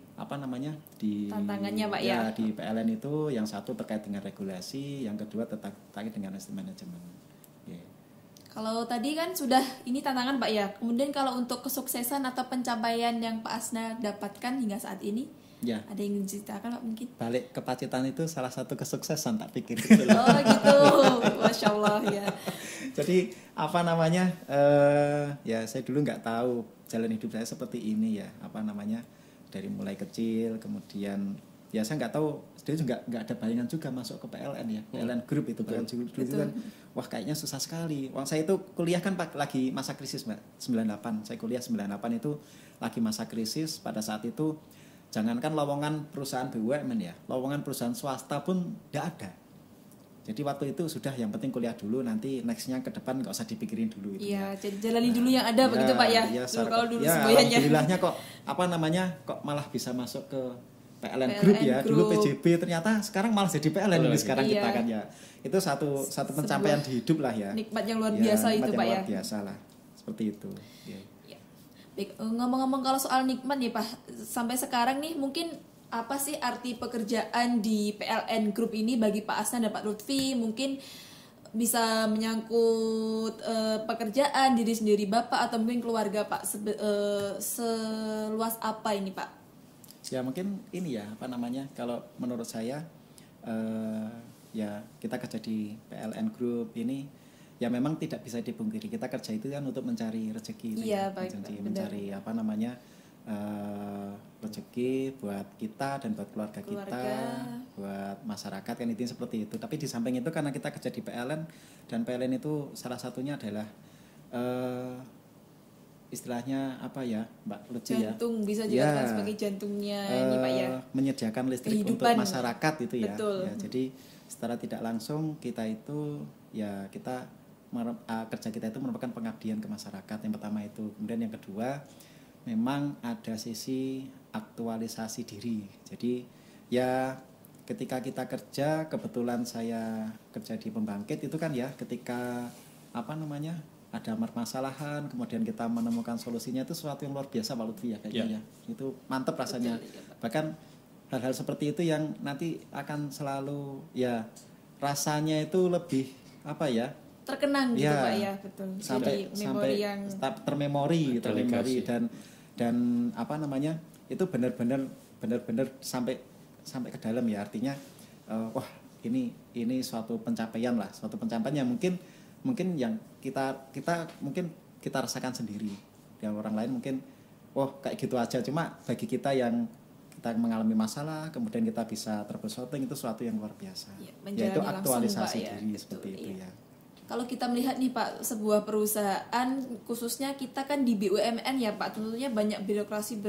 di tantangannya Pak ya. Di PLN itu yang satu terkait dengan regulasi, yang kedua terkait dengan sistem manajemen. Yeah. Kalau tadi kan sudah ini tantangan Pak ya. Kemudian kalau untuk kesuksesan atau pencapaian yang Pak Asna dapatkan hingga saat ini, Ya. ada yang diceritakan Pak mungkin? Balik ke Pacitan itu salah satu kesuksesan tak pikir. Oh gitu, Masya Allah ya. Jadi ya saya dulu nggak tahu jalan hidup saya seperti ini ya, dari mulai kecil, kemudian ya saya nggak tahu, dia juga nggak ada bayangan juga masuk ke PLN ya, PLN Group itu kan dulu itu kan, wah kayaknya susah sekali. Wah saya itu kuliah kan lagi masa krisis Mbak, 98, saya kuliah 98 itu lagi masa krisis. Pada saat itu jangankan lowongan perusahaan BUMN ya, lowongan perusahaan swasta pun nggak ada. Jadi waktu itu sudah yang penting kuliah dulu, nanti nextnya ke depan nggak usah dipikirin dulu itu. Iya, jadi jalani dulu yang ada begitu Pak ya. Kalau dulu ya, semboyannya. alhamdulillahnya kok kok malah bisa masuk ke PLN Group ya, dulu Group. PJB, ternyata sekarang malah jadi PLN ini sekarang Iya. kita kan ya. Itu satu pencapaian di hidup lah ya. Nikmat yang luar Ya, biasa nikmat itu yang Pak ya. luar biasa lah. Seperti itu. Ya. Ya. Baik, ngomong-ngomong kalau soal nikmat nih Pak, sampai sekarang nih mungkin apa sih arti pekerjaan di PLN Group ini bagi Pak Asna dan Pak Lutfi? Mungkin bisa menyangkut pekerjaan diri sendiri Bapak atau mungkin keluarga Pak, seluas apa ini Pak? Ya mungkin ini ya apa namanya, kalau menurut saya ya kita kerja di PLN Group ini ya memang tidak bisa dipungkiri kita kerja itu kan untuk mencari rezeki itu Iya, ya. baik, mencari apa namanya rezeki buat kita dan buat keluarga kita, buat masyarakat kan intinya seperti itu. Tapi di samping itu karena kita kerja di PLN dan PLN itu salah satunya adalah istilahnya apa ya Mbak Luci ya, Jantung bisa dikatakan sebagai jantungnya ini Pak ya. menyediakan listrik Kehidupan. untuk masyarakat itu ya. Betul. Ya, jadi secara tidak langsung kita itu ya kita kerja kita itu merupakan pengabdian ke masyarakat, yang pertama itu. Kemudian yang kedua memang ada sisi aktualisasi diri. Jadi ya ketika kita kerja, kebetulan saya kerja di pembangkit itu kan ya, ketika apa namanya ada permasalahan, kemudian kita menemukan solusinya, itu sesuatu yang luar biasa Pak Lutfi ya kayaknya ya. Itu mantep rasanya. Bahkan hal-hal seperti itu yang nanti akan selalu ya rasanya itu lebih apa ya, terkenang gitu ya, Pak ya, betul. sampai Jadi memori yang termemori legasi. dan apa namanya itu benar-benar sampai ke dalam ya, artinya wah ini suatu pencapaian lah, suatu pencapaian yang mungkin yang kita mungkin kita rasakan sendiri, yang orang lain mungkin kayak gitu aja, cuma bagi kita yang kita mengalami masalah kemudian kita bisa terbesoting, itu suatu yang luar biasa ya, yaitu menjalani aktualisasi langsung, Pak, ya. diri Betul, seperti itu iya. ya. Kalau kita melihat nih Pak, sebuah perusahaan khususnya kita kan di BUMN ya Pak, tentunya banyak birokrasi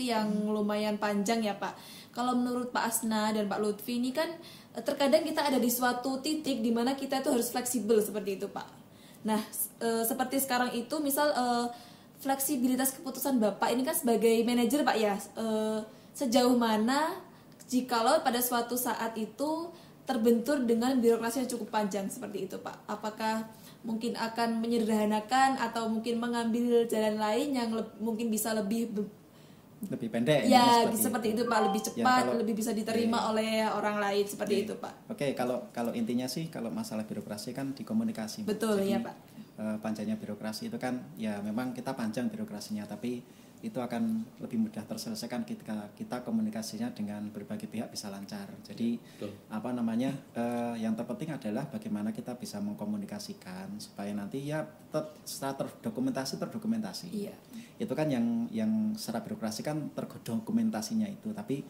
yang lumayan panjang ya Pak. Kalau menurut Pak Asna dan Pak Lutfi ini kan terkadang kita ada di suatu titik di mana kita itu harus fleksibel seperti itu Pak. Nah, seperti sekarang itu misal fleksibilitas keputusan Bapak ini kan sebagai manajer Pak ya, sejauh mana jikalau pada suatu saat itu terbentur dengan birokrasi yang cukup panjang seperti itu Pak, apakah mungkin akan menyederhanakan atau mungkin mengambil jalan lain yang mungkin bisa lebih pendek ya seperti itu Pak, lebih cepat, ya, lebih bisa diterima oleh orang lain seperti itu Pak. Oke, kalau intinya sih kalau masalah birokrasi kan di komunikasi. Betul. Jadi, ya Pak. Panjangnya birokrasi itu kan ya memang kita panjang birokrasinya, tapi itu akan lebih mudah terselesaikan ketika kita komunikasinya dengan berbagai pihak bisa lancar. Jadi apa namanya yang terpenting adalah bagaimana kita bisa mengkomunikasikan supaya nanti ya secara terdokumentasi. Iya. Itu kan yang secara birokrasi kan terdokumentasinya itu, tapi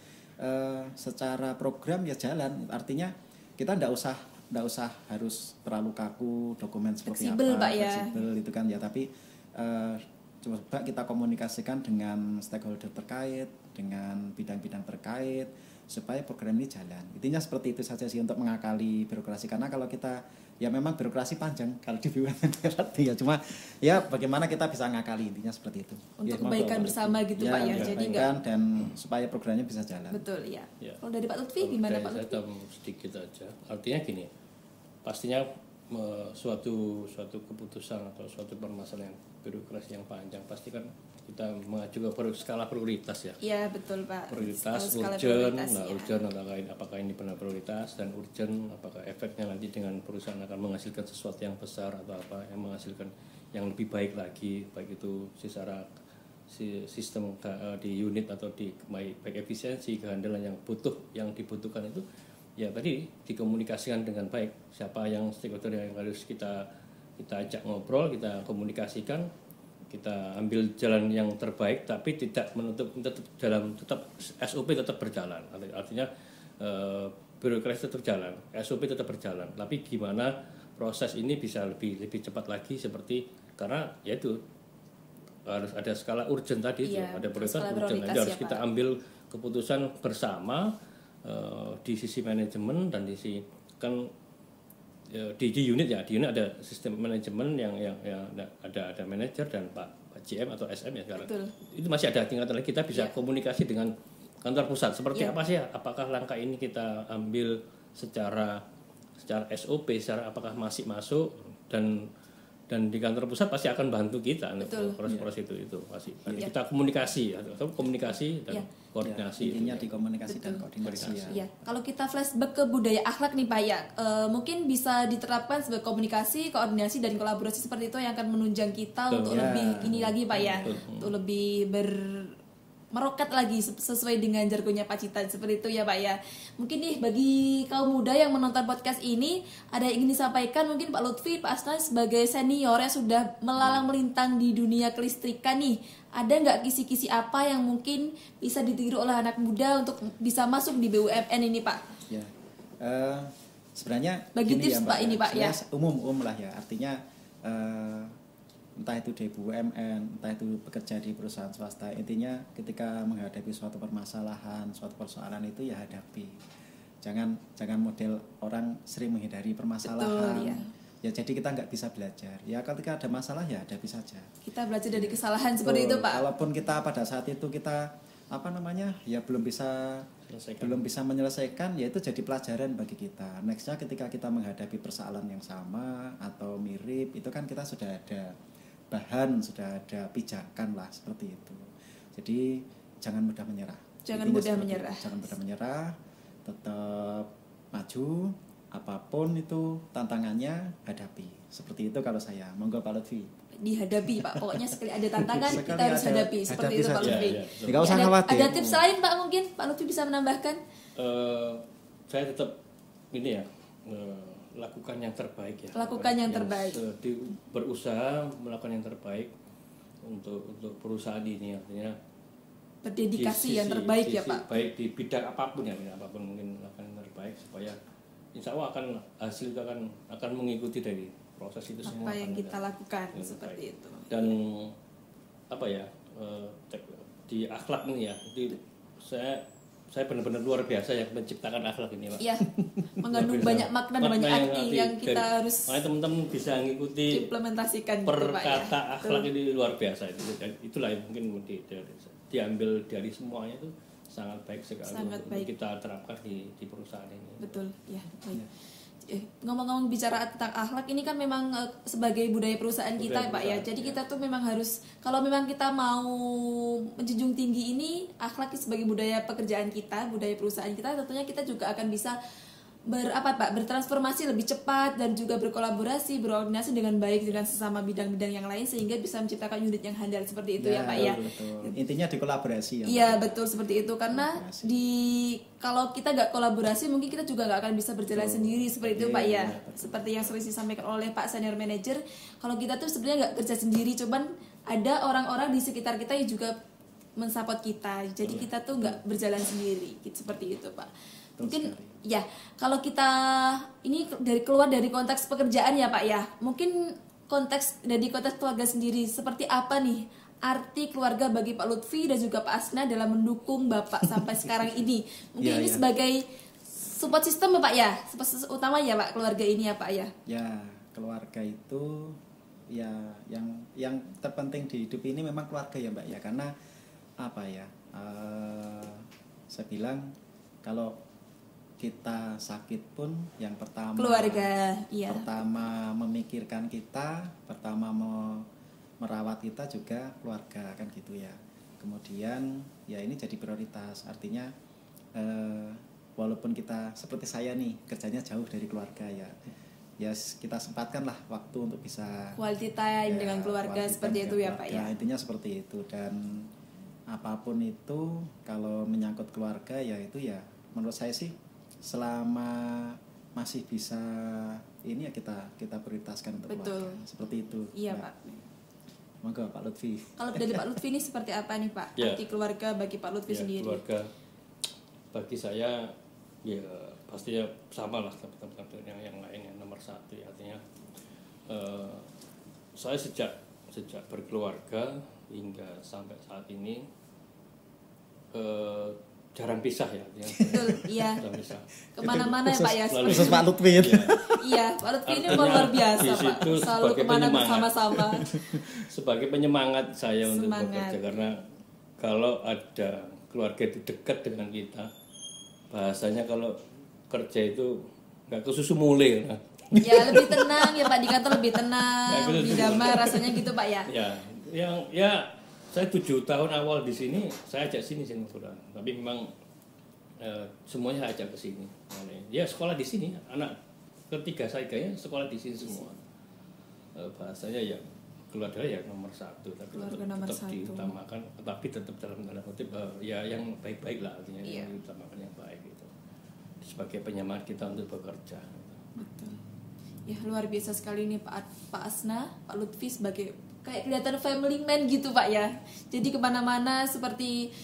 secara program ya jalan, artinya kita ndak usah harus terlalu kaku dokumen seperti fleksibel, apa, Pak, ya. fleksibel itu kan ya, tapi coba kita komunikasikan dengan stakeholder terkait, dengan bidang-bidang terkait supaya program ini jalan. Intinya seperti itu saja sih untuk mengakali birokrasi, karena kalau kita ya memang birokrasi panjang kalau di BUMN ya, cuma ya bagaimana kita bisa ngakali, intinya seperti itu. Untuk ya, kebaikan bersama gitu Pak ya. Jadi enggak dan supaya programnya bisa jalan. betul ya. Ya. Kalau dari Pak Lutfi gimana Pak Saya Lutfi? tambah sedikit aja. Artinya gini, pastinya suatu keputusan atau suatu permasalahan birokrasi yang panjang pasti kan kita mengacu ke skala prioritas ya. Iya betul Pak. Prioritas, Skala urgent, prioritas, ya. urgent apakah ini benar prioritas, dan urgent apakah efeknya nanti dengan perusahaan akan menghasilkan sesuatu yang besar atau apa yang menghasilkan yang lebih baik lagi, baik itu secara sistem di unit atau di baik efisiensi, kehandalan yang dibutuhkan itu ya tadi dikomunikasikan dengan baik, siapa yang stakeholder yang harus kita ajak ngobrol, kita komunikasikan, kita ambil jalan yang terbaik, tapi tidak menutup tetap SOP tetap berjalan, artinya birokrasi tetap berjalan, SOP tetap berjalan, tapi gimana proses ini bisa lebih cepat lagi, seperti karena yaitu harus ada skala urgent tadi itu, ada prioritas urgent, jadi harus kita ambil keputusan bersama di sisi manajemen dan di sisi kan di unit ya, di unit ada sistem manajemen yang ada manajer dan Pak GM atau SM ya sekarang. Betul. Itu masih ada tingkatan lagi, kita bisa komunikasi dengan kantor pusat seperti Iya. apa sih? Apakah langkah ini kita ambil secara SOP, secara apakah masih masuk dan di kantor pusat pasti akan bantu kita untuk proses-proses itu pasti. Kita komunikasi atau komunikasi dan koordinasi. Intinya di komunikasi dan koordinasi ya. Ya, kalau kita flashback ke budaya akhlak nih Pak ya, mungkin bisa diterapkan sebagai komunikasi, koordinasi dan kolaborasi seperti itu yang akan menunjang kita untuk lebih ini lagi Pak ya, untuk lebih meroket lagi sesuai dengan jargonnya Pacitan seperti itu ya Pak ya. Mungkin nih bagi kaum muda yang menonton podcast ini ada yang ingin disampaikan, mungkin Pak Lutfi, Pak Asnan sebagai senior yang sudah melalang melintang di dunia kelistrikan nih, ada nggak kisi-kisi apa yang mungkin bisa ditiru oleh anak muda untuk bisa masuk di BUMN ini Pak? Ya, sebenarnya bagi gini tips ya, Pak ini Pak ya. Umum lah ya, artinya entah itu di BUMN, entah itu bekerja di perusahaan swasta, intinya ketika menghadapi suatu permasalahan, suatu persoalan itu ya hadapi. Jangan model orang sering menghindari permasalahan. Betul, ya. Ya jadi kita nggak bisa belajar. Ya ketika ada masalah ya hadapi saja. Kita belajar dari kesalahan seperti itu Pak. Walaupun kita pada saat itu kita ya belum bisa menyelesaikan, ya itu jadi pelajaran bagi kita. Nextnya ketika kita menghadapi persoalan yang sama atau mirip, itu kan kita sudah ada bahan, sudah ada pijakan lah seperti itu. Jadi jangan mudah menyerah. Jangan mudah menyerah. Tetap maju, apapun itu tantangannya hadapi. Seperti itu kalau saya. Monggo Pak Lutfi. Dihadapi Pak, pokoknya sekali ada tantangan kita harus hadapi seperti itu Pak Lutfi. Tidak usah khawatir. Ada tips lain Pak, mungkin Pak Lutfi bisa menambahkan? Saya tetap ini ya, lakukan yang terbaik ya. Lakukan yang terbaik. Berusaha melakukan yang terbaik untuk perusahaan ini, artinya berdedikasi yang terbaik ya Pak. Baik di bidang apapun ya, apapun mungkin melakukan yang terbaik supaya insya Allah hasil itu akan mengikuti dari proses itu semua. Apa yang kita lakukan seperti itu. Dan apa ya, di akhlak ini ya, saya benar-benar luar biasa ya menciptakan akhlak ini Pak. Iya, mengandung banyak makna dan banyak arti yang kita harus teman-teman bisa mengikuti implementasikan perkata akhlak ini luar biasa itu. Itulah yang mungkin diambil dari semuanya itu sangat baik sekali untuk kita terapkan di perusahaan ini. Betul, ya baik. Ngomong-ngomong bicara tentang akhlak ini kan memang sebagai budaya perusahaan kita Pak ya. Jadi kita tuh memang harus, kalau memang kita mau menjunjung tinggi ini akhlak sebagai budaya pekerjaan kita, budaya perusahaan kita, tentunya kita juga akan bisa bertransformasi lebih cepat dan juga berkolaborasi, berkoordinasi dengan baik dengan sesama bidang-bidang yang lain sehingga bisa menciptakan unit yang handal seperti itu ya Pak ya. Betul. Intinya di kolaborasi ya. Iya betul seperti itu, karena kalau kita nggak kolaborasi mungkin kita juga nggak akan bisa berjalan sendiri seperti itu Pak ya. Seperti yang sering disampaikan oleh Pak Senior Manager, kalau kita tuh sebenarnya nggak kerja sendiri, cuman ada orang-orang di sekitar kita yang juga mensupport kita, jadi kita tuh nggak berjalan sendiri seperti itu Pak. Mungkin ya kalau kita ini keluar dari konteks pekerjaan ya Pak ya, mungkin dari konteks keluarga sendiri seperti apa nih arti keluarga bagi Pak Lutfi dan juga Pak Asna dalam mendukung Bapak sampai sekarang ini? Mungkin ini sebagai support system Bapak ya, support utama ya Pak, keluarga ini ya Pak ya. Ya, keluarga itu ya yang terpenting di hidup ini memang keluarga ya Mbak ya, karena apa ya, saya bilang kalau kita sakit pun yang pertama keluarga, iya. Pertama memikirkan kita, pertama merawat kita juga keluarga kan gitu ya. Kemudian ya ini jadi prioritas, artinya walaupun kita seperti saya nih kerjanya jauh dari keluarga ya kita sempatkanlah waktu untuk bisa quality time dengan keluarga seperti itu ya Pak ya. Intinya seperti itu, dan apapun itu kalau menyangkut keluarga ya itu ya menurut saya sih selama masih bisa ini ya kita prioritaskan untuk keluarga. Seperti itu. Iya Mbak. Pak. Monggo Pak Lutfi. Kalau dari Pak Lutfi ini seperti apa nih Pak? Arti keluarga bagi Pak Lutfi sendiri. Keluarga bagi saya ya pasti ya sama lah teman-teman yang lain yang nomor satu ya, artinya saya sejak berkeluarga hingga sampai saat ini jarang pisah ya. Betul, iya. Kemana-mana ya Pak ya. Khusus Pak Lutfi. Iya, Pak Lutfi ini luar biasa Pak. Selalu kemana bersama-sama. Sebagai penyemangat saya untuk bekerja, karena kalau ada keluarga itu dekat dengan kita. Bahasanya kalau kerja itu nggak ke susu mule nah. Ya lebih tenang ya Pak, di kantor lebih tenang, lebih damai rasanya gitu Pak ya. Ya saya 7 tahun awal di sini saya ajak sini pulang, tapi memang semuanya saya ajak ke sini. Ya sekolah di sini, anak ketiga saya kayaknya sekolah di sini semua. Bahasanya ya keluarga ya nomor 1, tapi tetap diutamakan, tapi tetap dalam tanda kutip ya yang baik-baik lah, artinya yang diutamakan yang baik itu sebagai penyemangat kita untuk bekerja. Betul. Ya luar biasa sekali nih Pak Asna, Pak Lutfi sebagai kayak kelihatan family man gitu Pak ya. Jadi kemana-mana seperti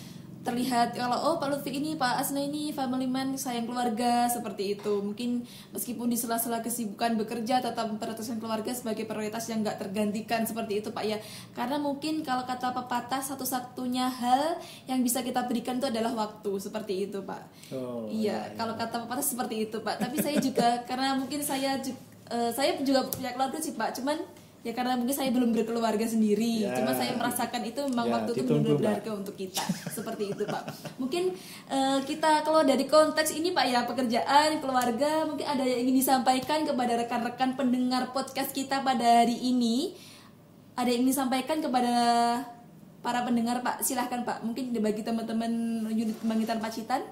terlihat kalau Pak Lutfi ini, Pak Asna ini family man, sayang keluarga seperti itu. Mungkin meskipun di sela-sela kesibukan bekerja tetap memprioritaskan keluarga sebagai prioritas yang nggak tergantikan seperti itu Pak ya. Karena mungkin kalau kata pepatah satu-satunya hal yang bisa kita berikan itu adalah waktu, seperti itu Pak. Iya, kalau kata pepatah seperti itu Pak. Tapi saya juga karena mungkin saya juga punya keluarga sih Pak, cuman ya karena mungkin saya belum berkeluarga sendiri, cuma saya merasakan itu memang waktu itu benar-benar berharga untuk kita, seperti itu Pak. Mungkin kita keluar dari konteks ini Pak ya, pekerjaan, keluarga, mungkin ada yang ingin disampaikan kepada rekan-rekan pendengar podcast kita pada hari ini. Ada yang ingin disampaikan kepada para pendengar Pak, silahkan Pak. Mungkin bagi teman-teman unit kebangkitan Pacitan,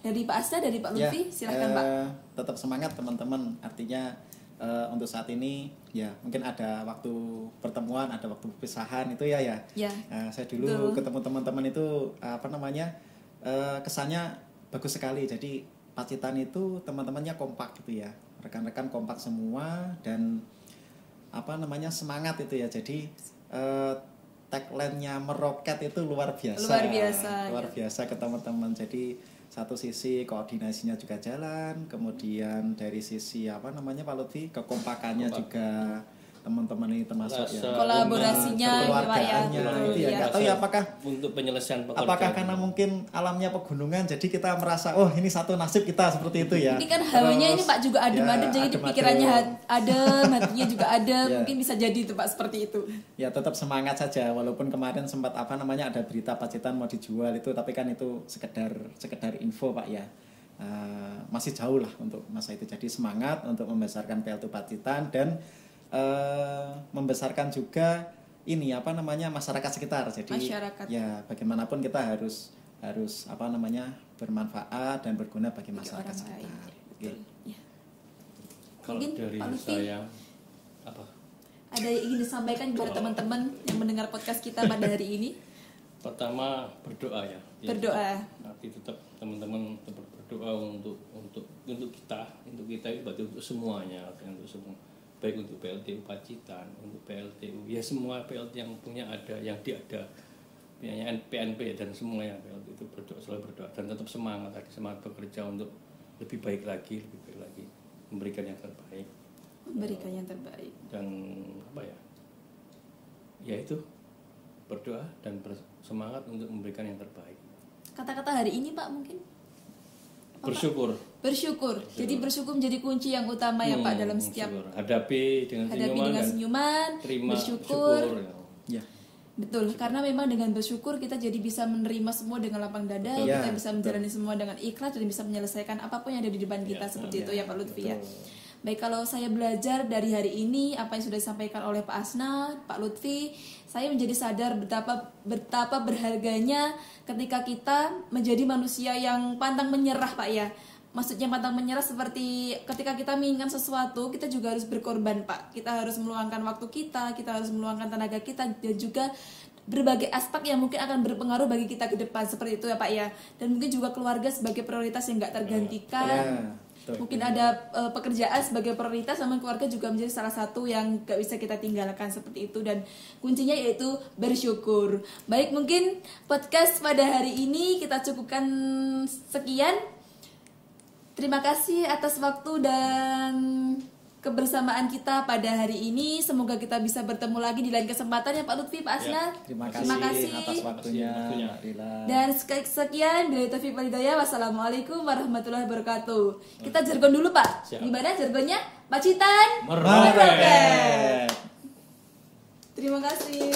dari Pak Asna, dari Pak Lutfi, silahkan Pak. Tetap semangat teman-teman, artinya untuk saat ini ya mungkin ada waktu pertemuan, ada waktu perpisahan itu ya. Saya dulu ketemu teman-teman itu kesannya bagus sekali. Jadi Pacitan itu teman-temannya kompak gitu ya, rekan-rekan kompak semua dan semangat itu ya. Jadi tagline-nya meroket itu luar biasa ke teman-teman. Jadi satu sisi koordinasinya juga jalan, kemudian dari sisi Pak Lutfi kekompakannya juga teman-teman ini termasuk ya kolaborasinya, keluargaannya itu ya. Nggak tahu ya apakah untuk penyelesaian pekerjaan. Apakah karena mungkin alamnya pegunungan jadi kita merasa ini satu nasib kita seperti itu ya. Mungkin kan hawanya ini Pak juga adem-adem, jadi pikirannya adem, hatinya juga adem, mungkin bisa jadi itu Pak seperti itu. Ya tetap semangat saja walaupun kemarin sempat ada berita Pacitan mau dijual itu, tapi kan itu sekedar info Pak ya. Masih jauh lah untuk masa itu, jadi semangat untuk membesarkan PLTU Pacitan dan membesarkan juga masyarakat sekitar. Jadi ya bagaimanapun kita harus bermanfaat dan berguna bagi masyarakat sekitar. Kalau dari saya apa? Ada yang ingin disampaikan kepada teman-teman yang mendengar podcast kita pada hari ini? Pertama berdoa ya. Berdoa. Nanti tetap teman-teman tetap berdoa untuk kita itu berarti untuk semuanya, untuk semua. Baik untuk PLTU Pacitan, untuk PLTU ya semua PLTU yang punya ada, yang ada punyanya PNP dan semuanya PLTU itu selalu berdoa dan tetap semangat bekerja untuk lebih baik lagi memberikan yang terbaik dan itu berdoa dan bersemangat untuk memberikan yang terbaik. Kata-kata hari ini Pak mungkin bersyukur. Jadi bersyukur menjadi kunci yang utama ya Pak dalam setiap hadapi dengan senyuman, terima bersyukur. Ya. Betul, karena memang dengan bersyukur kita jadi bisa menerima semua dengan lapang dada, kita bisa menjalani semua dengan ikhlas dan bisa menyelesaikan apapun yang ada di depan kita seperti itu ya Pak Lutfi ya. Baik, kalau saya belajar dari hari ini apa yang sudah disampaikan oleh Pak Asna, Pak Lutfi, saya menjadi sadar betapa berharganya ketika kita menjadi manusia yang pantang menyerah Pak ya. Maksudnya pantang menyerah seperti ketika kita menginginkan sesuatu, kita juga harus berkorban Pak. Kita harus meluangkan waktu kita harus meluangkan tenaga kita dan juga berbagai aspek yang mungkin akan berpengaruh bagi kita ke depan seperti itu ya Pak ya. Dan mungkin juga keluarga sebagai prioritas yang nggak tergantikan. Mungkin ada pekerjaan sebagai prioritas, namun keluarga juga menjadi salah satu yang gak bisa kita tinggalkan seperti itu, dan kuncinya yaitu bersyukur. Baik, mungkin podcast pada hari ini kita cukupkan sekian. Terima kasih atas waktu dan kebersamaan kita pada hari ini. Semoga kita bisa bertemu lagi di lain kesempatan ya Pak Lutfi, Pak Asna. Terima kasih atas waktunya. Dan sekian, bila taufiq wal hidayah. Wassalamualaikum warahmatullahi wabarakatuh. Kita jargon dulu Pak. Gimana jargonnya? Pacitan Meroket. Terima kasih.